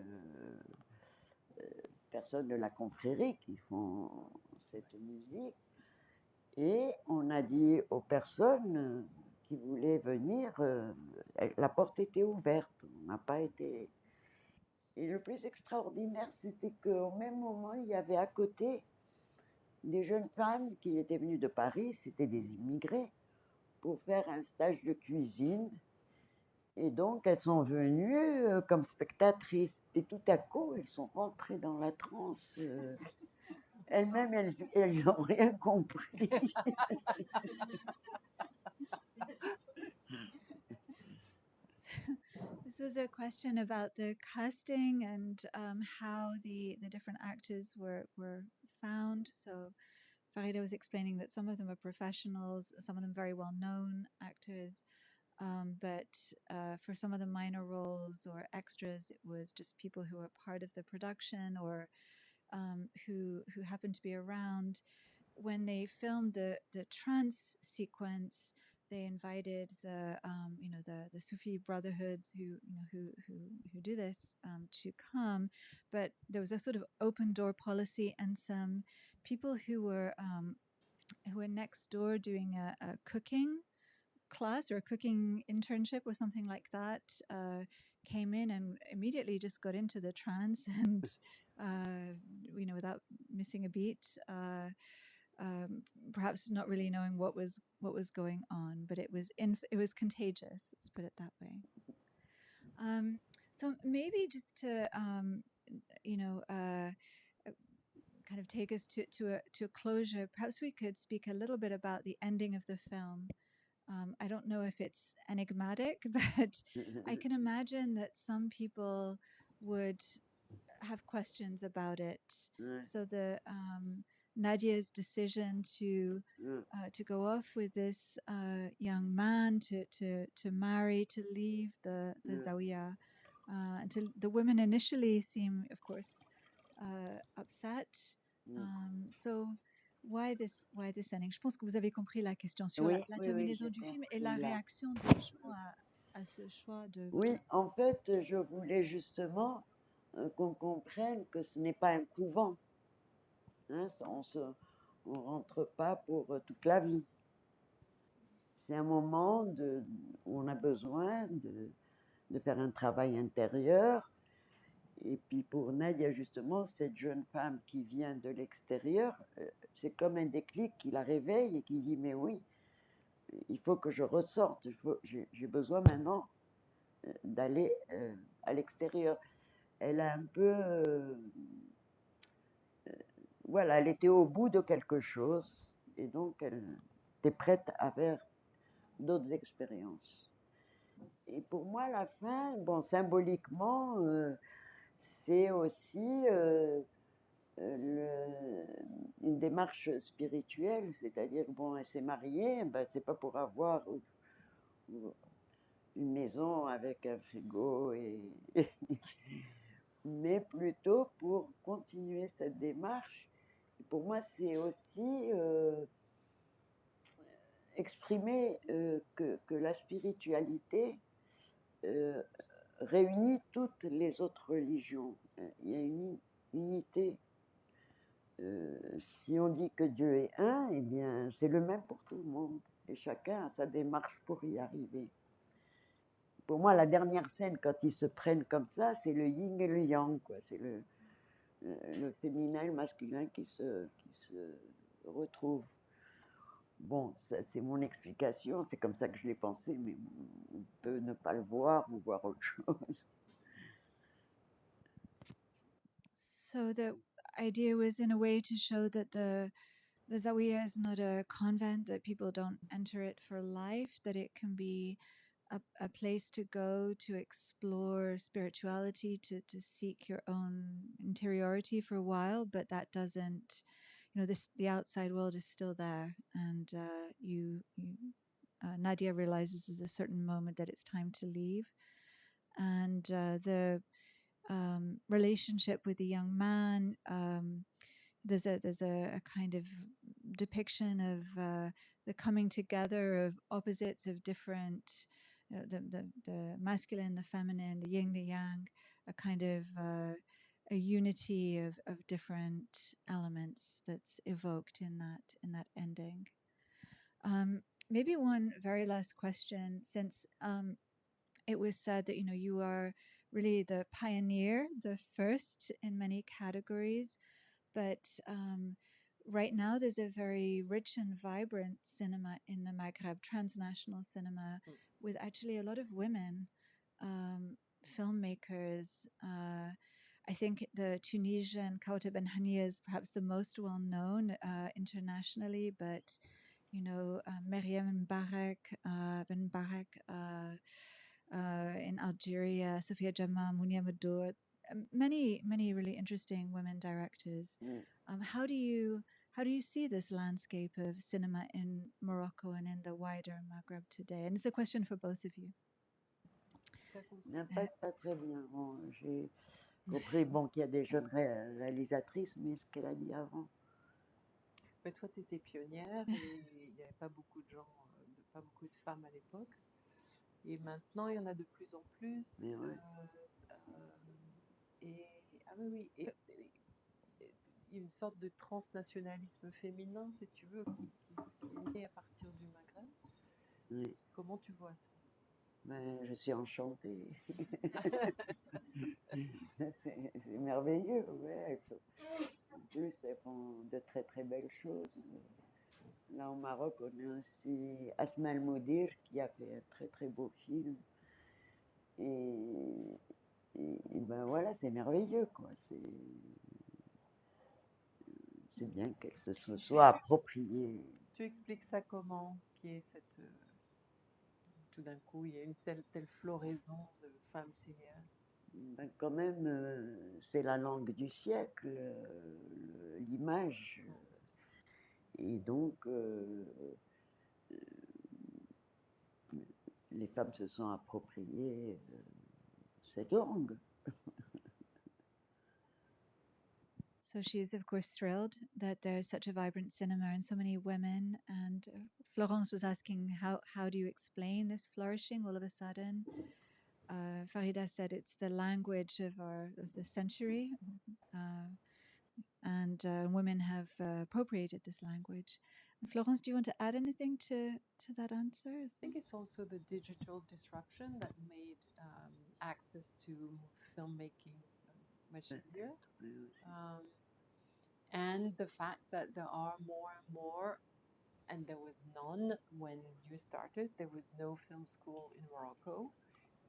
personnes de la confrérie qui font cette musique. Et on a dit aux personnes qui voulaient venir, la porte était ouverte, on n'a pas été... Et le plus extraordinaire, c'était qu'au même moment, il y avait à côté des jeunes femmes qui étaient venues de Paris, c'était des immigrés, pour faire un stage de cuisine. Et donc, elles sont venues comme spectatrices. Et tout à coup, elles sont rentrées dans la transe. Elles-mêmes, elles n'ont rien compris. This was a question about the casting and how the different actors were found. So Farida was explaining that some of them are professionals, some of them very well-known actors, but for some of the minor roles or extras, it was just people who were part of the production or who happened to be around. When they filmed the trance sequence, they invited the the Sufi brotherhoods who do this to come, but there was a sort of open door policy, and some people who were next door doing a cooking class or a cooking internship or something like that came in and immediately just got into the trance and without missing a beat. Perhaps not really knowing what was going on, but it was contagious. Let's put it that way. So maybe just to kind of take us to a closure. Perhaps we could speak a little bit about the ending of the film. I don't know if it's enigmatic, but I can imagine that some people would have questions about it. So the Nadia's decision to go off with this young man, to marry, to leave the zaouiya, until the women initially seem, of course, upset. So why this ending? Je pense que vous avez compris la question sur la terminaison du film et la réaction des gens à ce choix de... Oui, en fait, je voulais justement qu'on comprenne que ce n'est pas un couvent. Hein, on ne rentre pas pour toute la vie. C'est un moment où on a besoin de faire un travail intérieur Et puis pour Nadia, justement, cette jeune femme qui vient de l'extérieur, c'est comme un déclic qui la réveille et qui dit mais oui, il faut que je ressorte, j'ai besoin maintenant d'aller à l'extérieur. Elle a un peu, voilà, elle était au bout de quelque chose et donc elle était prête à faire d'autres expériences. Et pour moi, la fin, bon, symboliquement, c'est aussi une démarche spirituelle, c'est-à-dire, bon, elle s'est mariée, ben, c'est pas pour avoir une maison avec un frigo, mais plutôt pour continuer cette démarche. Et pour moi, c'est aussi exprimer que la spiritualité réunit toutes les autres religions. Il y a une unité. Si on dit que Dieu est un, eh bien, c'est le même pour tout le monde. Et chacun a sa démarche pour y arriver. Pour moi, la dernière scène, quand ils se prennent comme ça, c'est le yin et le yang, quoi. C'est le féminin et le masculin qui se retrouvent. Bon, ça, c'est mon explication, c'est comme ça que je l'ai pensé, mais on peut ne pas le voir ou voir autre chose. So the idea was in a way to show that the zaouiya is not a convent, that people don't enter it for life, that it can be a place to go to explore spirituality, to seek your own interiority for a while, but that doesn't, the outside world is still there, and Nadia realizes at a certain moment that it's time to leave, and the relationship with the young man. There's a kind of depiction of the coming together of opposites of different, the masculine, the feminine, the yin, the yang, a kind of a unity of different elements that's evoked in that ending. Maybe one very last question, since it was said that you are really the pioneer, the first in many categories, but right now there's a very rich and vibrant cinema in the Maghreb, transnational cinema, with actually a lot of women filmmakers. I think the Tunisian Kauta Ben Hania is perhaps the most well known internationally, but Maryam Ben Barak in Algeria, Sophia Jamal, Mounia Madour, many really interesting women directors. How do you see this landscape of cinema in Morocco and in the wider Maghreb today? And it's a question for both of you. Pas très bien. Bon, j'ai compris qu'il y a des jeunes réalisatrices, mais ce qu'elle a dit avant. Mais toi, tu étais pionnière et il n'y avait pas beaucoup de gens, pas beaucoup de femmes à l'époque. Et maintenant, il y en a de plus en plus. Mais ouais. Ah oui, et une sorte de transnationalisme féminin, si tu veux, qui est né à partir du Maghreb. Oui. Comment tu vois ça? Ben, je suis enchantée. c'est merveilleux, ouais. En plus, elles font de très très belles choses. Là au Maroc, on a aussi Asma El Moudir qui a fait un très très beau film. Et ben voilà, c'est merveilleux, quoi. C'est bien qu'elle se soit appropriée. Tu expliques ça comment, qui est cette... tout d'un coup, il y a une telle floraison de femmes cinéastes. Ben quand même, c'est la langue du siècle, l'image. Et donc, les femmes se sont appropriées cette langue. So she is, of course, thrilled that there's such a vibrant cinema and so many women. And Florence was asking, how do you explain this flourishing all of a sudden? Farida said it's the language of the century, and women have appropriated this language. And Florence, do you want to add anything to that answer? I think it's also the digital disruption that made access to filmmaking much easier. And the fact that there are more and more, and there was none when you started. There was no film school in Morocco.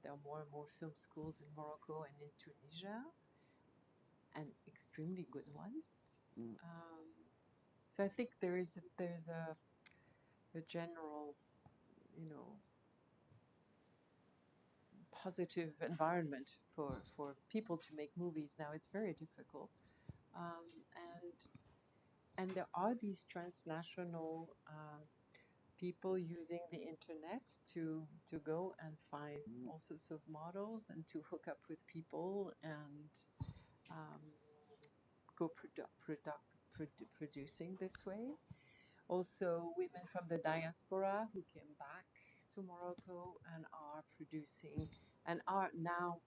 There are more and more film schools in Morocco and in Tunisia, and extremely good ones. So I think there's a general, positive environment for people to make movies now. It's very difficult, and there are these transnational people using the internet to go and find all sorts of models and to hook up with people and go producing this way. Also, women from the diaspora who came back to Morocco and are producing and are now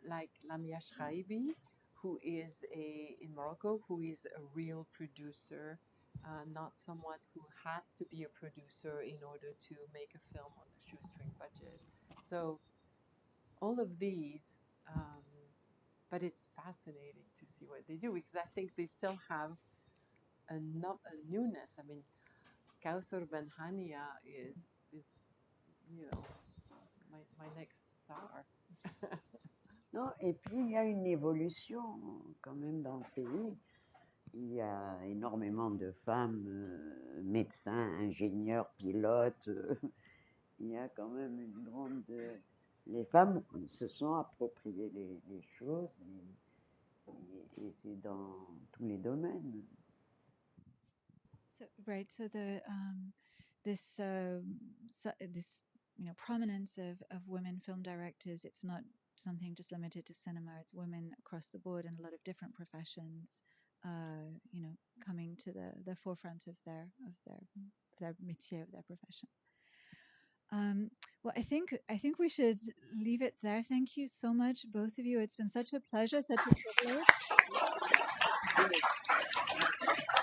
like Lamia Shraibi, who is in Morocco, who is a real producer, not someone who has to be a producer in order to make a film on a shoestring budget. So all of these, but it's fascinating to see what they do, because I think they still have a newness. I mean, Kauthar Ben Hania is my next star. Non, et puis il y a une évolution quand même dans le pays. Il y a énormément de femmes médecins, ingénieurs, pilotes. Il y a quand même une grande... les femmes se sont appropriées les choses et c'est dans tous les domaines. So right, so this prominence of women film directors, it's not something just limited to cinema. It's women across the board in a lot of different professions, coming to the forefront of their métier, of their profession. Well, I think we should leave it there. Thank you so much, both of you. It's been such a pleasure, such a privilege.